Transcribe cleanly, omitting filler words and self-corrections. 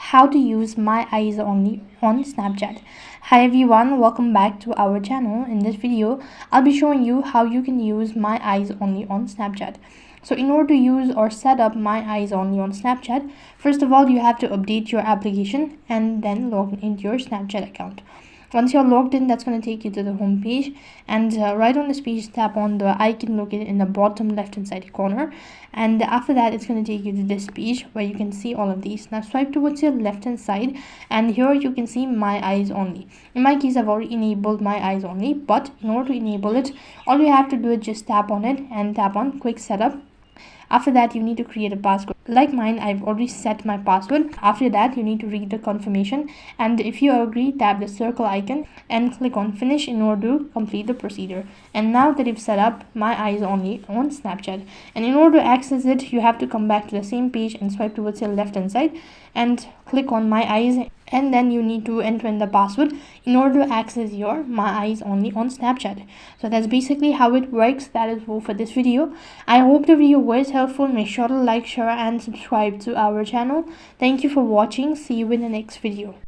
how to use my eyes only on Snapchat. Hi everyone, welcome back to our channel. In this video, I'll be showing you how you can use my eyes only on Snapchat. So in order to use or set up my eyes only on Snapchat, first of all, you have to update your application and then log into your Snapchat account. Once you're logged in, that's going to take you to the home page, and right on this page, tap on the icon located in the bottom left hand side corner, and after that it's going to take you to this page where you can see all of these. Now swipe towards your left hand side, and here you can see my eyes only. In my case, I've already enabled my eyes only, but in order to enable it, all you have to do is just tap on it and tap on quick setup. After that, you need to create a password. Like mine, I've already set my password. After that, you need to read the confirmation, and if you agree, tap the circle icon and click on finish in order to complete the procedure. And now that you've set up my eyes only on Snapchat, and in order to access it, you have to come back to the same page and swipe towards your left hand side and click on my eyes, and then you need to enter in the password in order to access your my eyes only on Snapchat. So that's basically how it works. That is all for this video. I hope the video was helpful. Make sure to like, share and subscribe to our channel. Thank you for watching. See you in the next video.